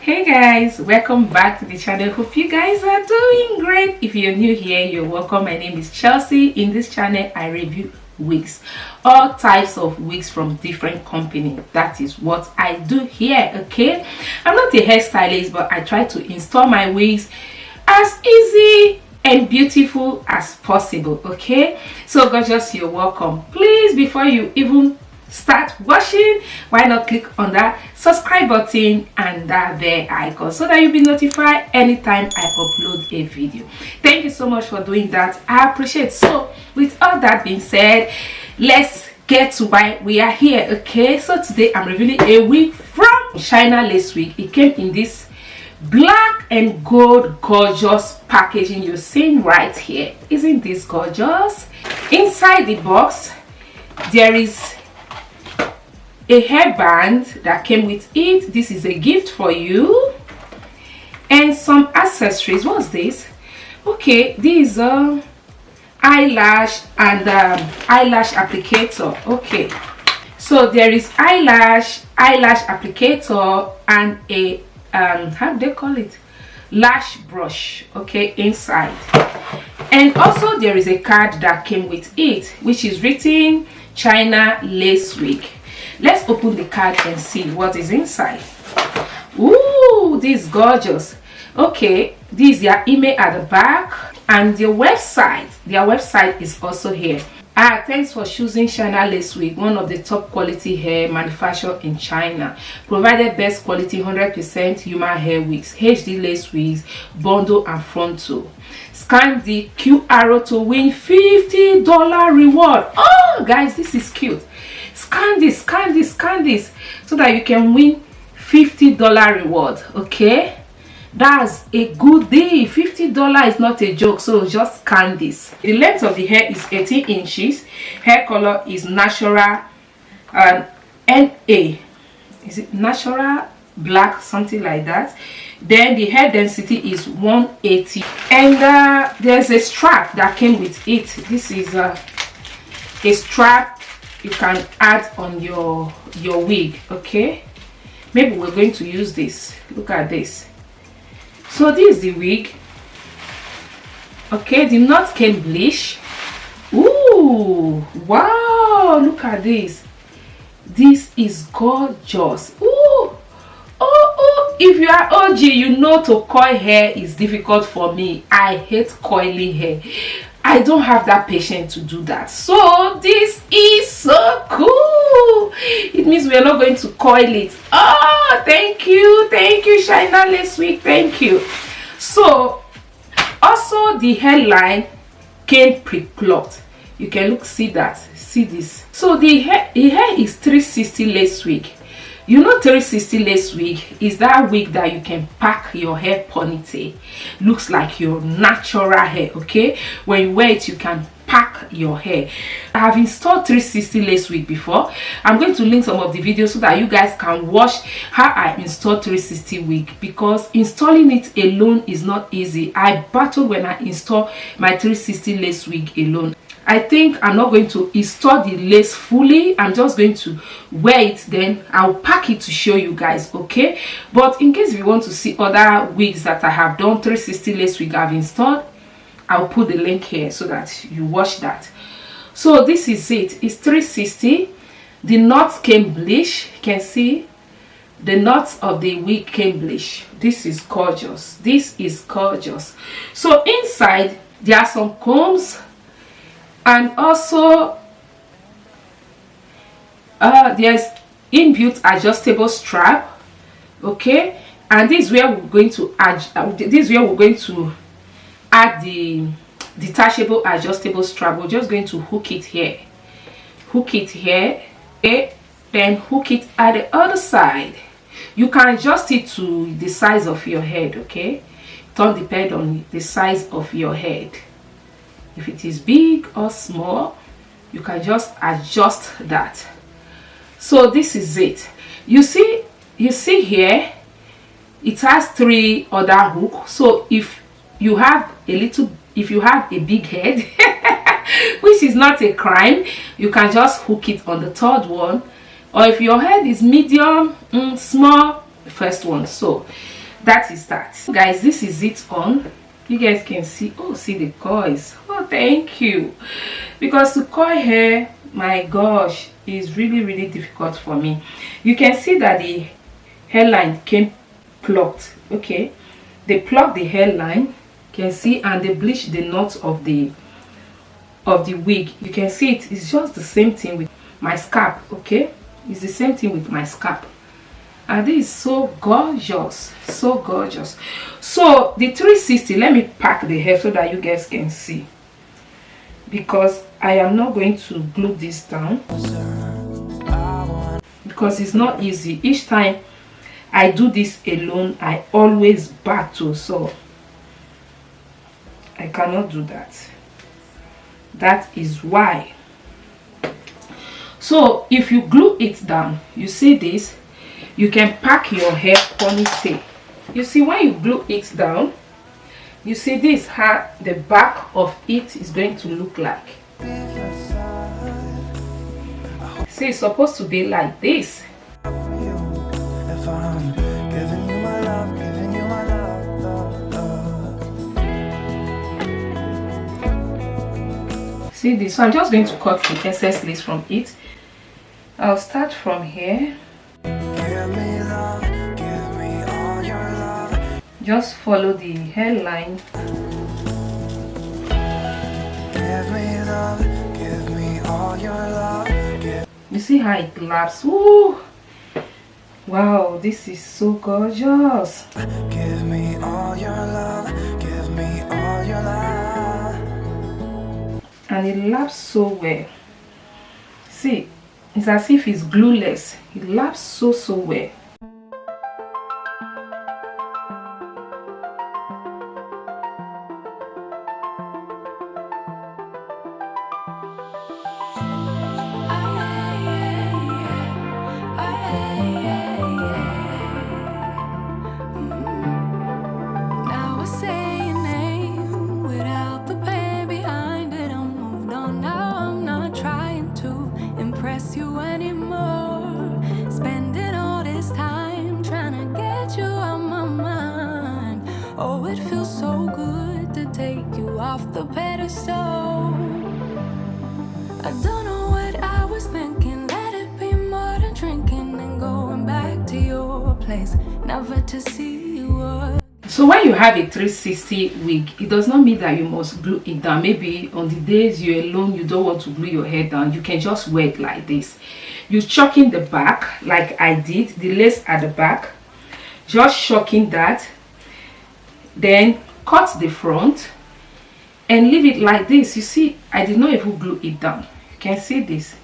Hey guys, welcome back to the channel. Hope you guys are doing great. If you're new here, you're welcome. My name is Chelsea. In this channel I review wigs, all types of wigs from different companies. That is what I do here. Okay, I'm not a hairstylist, but I try to install my wigs as easy and beautiful as possible. Okay, so gorgeous, you're welcome. Please, before you even start watching, why not click on that subscribe button and that bell icon so that you'll be notified anytime I upload a video. Thank you so much for doing that. I appreciate it. So with all that being said, let's get to why we are here. Okay, so today I'm reviewing a wig from Chinalacewig. It came in this black and gold gorgeous packaging you're seeing right here. Isn't this gorgeous? Inside the box there is a hairband that came with it. This is a gift for you, and some accessories. What's this? Okay, this eyelash and eyelash applicator. Okay, so there is eyelash applicator and a how do they call it, lash brush, okay, inside. And also there is a card that came with it, which is written Chinalacewig. Let's open the card and see what is inside. Ooh, this is gorgeous. Okay, this is their email at the back and their website. Their website is also here. Thanks for choosing Chinalacewig, one of the top quality hair manufactured in China. Provided best quality 100% human hair wigs, HD lace wigs, bundle and frontal. Scan the QR to win $50 reward. Oh guys, this is cute. Scan this so that you can win $50 reward. Okay, that's a good deal. $50 is not a joke, so just scan this. The length of the hair is 18 inches. Hair color is natural NA. Is it natural black, something like that? Then the hair density is 180, and there's a strap that came with it. This is a strap you can add on your wig. Okay, maybe we're going to use this. Look at this. So this is the wig. Okay, the knot came bleach. Ooh, wow, look at this. This is gorgeous. Ooh, oh, if you are OG, you know to coil hair is difficult for me. I hate coiling hair. I don't have that patience to do that. So this is so cool. It means we are not going to coil it. Oh, thank you Chinalacewig, thank you. So also the hairline came pre-plucked. You can see this. So the hair is 360 lace wig. You know 360 lace wig is that wig that you can pack your hair ponytail. Looks like your natural hair. Okay, when you wear it you can pack your hair. I have installed 360 lace wig before. I'm going to link some of the videos so that you guys can watch how I install 360 wig, because installing it alone is not easy. I battle when I install my 360 lace wig alone. I think I'm not going to install the lace fully. I'm just going to wear it, then I'll pack it to show you guys. Okay, but in case you want to see other wigs that I have done 360 lace wig I've installed, I'll put the link here so that you watch that. So this is it. It's 360. The knots came bleach. You can see the knots of the wig came bleach. This is gorgeous. This is gorgeous. So inside there are some combs, and also there's inbuilt adjustable strap. Okay, and this is where we're going to add the detachable adjustable strap. We're just going to hook it here, okay, then hook it at the other side. You can adjust it to the size of your head. Okay, it don't depend on the size of your head. If it is big or small, you can just adjust that. So this is it. You see here it has 3 other hooks. So if you have a big head which is not a crime, you can just hook it on the 3rd one. Or if your head is medium, small, the 1st one. So that is that. So guys, this is it on. You guys can see, oh, see the coils. Oh, thank you. Because to coil hair, my gosh, is really difficult for me. You can see that the hairline came plucked. Okay, they plucked the hairline, you can see, and they bleached the knots of the wig. You can see it's just the same thing with my scalp. Okay, it's the same thing with my scalp, and this is so gorgeous, so gorgeous. So the 360, let me pack the hair so that you guys can see, because I am not going to glue this down because it's not easy. Each time I do this alone, I always battle, so I cannot do that. That is why. So if you glue it down, you see this, you can pack your hair ponytail. You see, when you glue it down, you see this, how the back of it is going to look like. See, it's supposed to be like this. See this, so I'm just going to cut the excess lace from it. I'll start from here. Just follow the hairline. You see how it laps. Woo! Wow, this is so gorgeous. Give me all your love, give me all your love. And it laps so well. See, it's as if it's glueless. It laps so well. The pedestal. I don't know what I was thinking. Let it be more than drinking and going back to your place, never to see you again. So when you have a 360 wig, it does not mean that you must glue it down. Maybe on the days you're alone, you don't want to glue your hair down, you can just wear it like this. You chuck in the back like I did, the lace at the back, just shocking that, then cut the front and leave it like this. You see, I did not even glue it down. You can see this,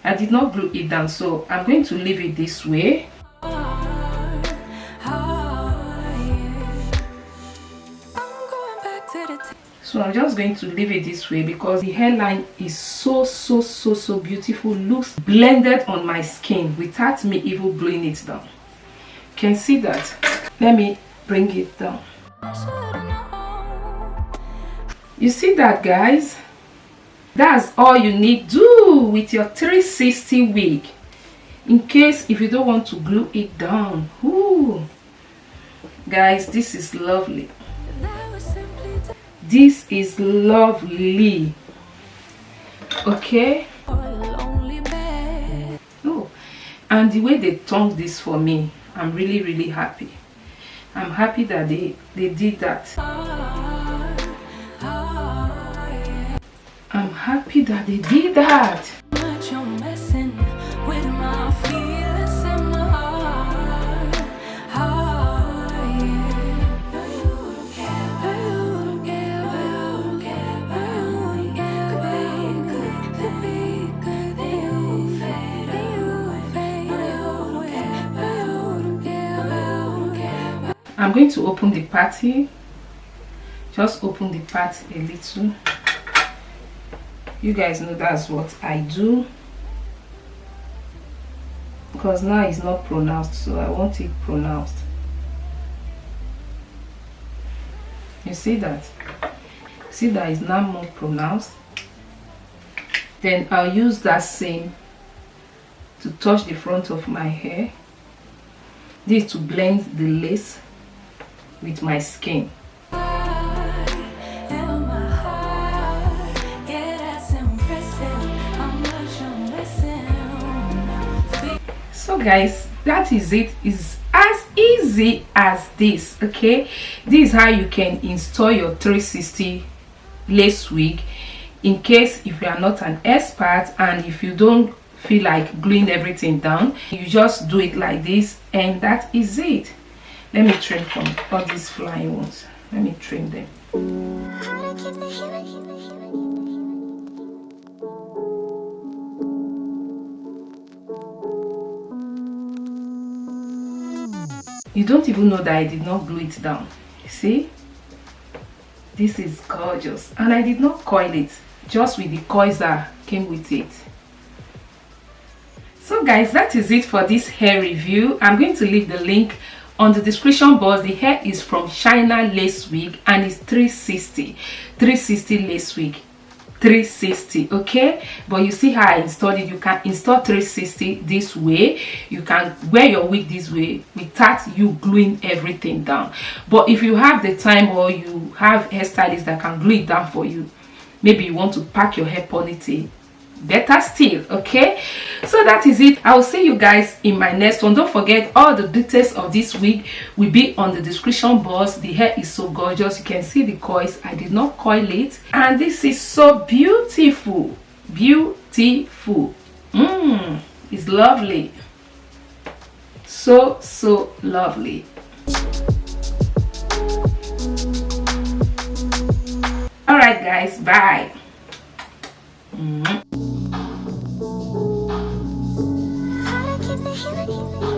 I did not glue it down, so I'm going to leave it this way. So I'm just going to leave it this way because the hairline is so beautiful, looks blended on my skin without me even gluing it down. You can see that. Let me bring it down. You see that, guys? That's all you need to do with your 360 wig, in case if you don't want to glue it down. Ooh, guys, this is lovely. This is lovely. Okay. Oh, and the way they toned this for me, I'm really happy. I'm happy that they did that. I'm happy that they did that. I'm going to open the party. Just open the part a little. You guys know that's what I do, because now it's not pronounced, so I want it pronounced. You see that? See that it's now more pronounced. Then I'll use that same to touch the front of my hair. This to blend the lace with my skin. So guys, that is it. Is as easy as this. Okay, this is how you can install your 360 lace wig, in case if you are not an expert and if you don't feel like gluing everything down, you just do it like this, and that is it. Let me trim from all these flying ones. Let me trim them. You don't even know that I did not glue it down. You see, this is gorgeous, and I did not coil it, just with the coils that came with it. So guys, that is it for this hair review. I'm going to leave the link on the description box. The hair is from Chinalacewig and it's 360 lace wig. 360, okay? But you see how I installed it. You can install 360 this way. You can wear your wig this way without you gluing everything down. But if you have the time, or you have hairstylists that can glue it down for you, maybe you want to pack your hair ponytail, better still. Okay, so that is it. I will see you guys in my next one. Don't forget, all the details of this wig will be on the description box. The hair is so gorgeous. You can see the coils. I did not coil it, and this is so beautiful. Beautiful. It's lovely. So lovely. All right guys, bye. How to keep the healing.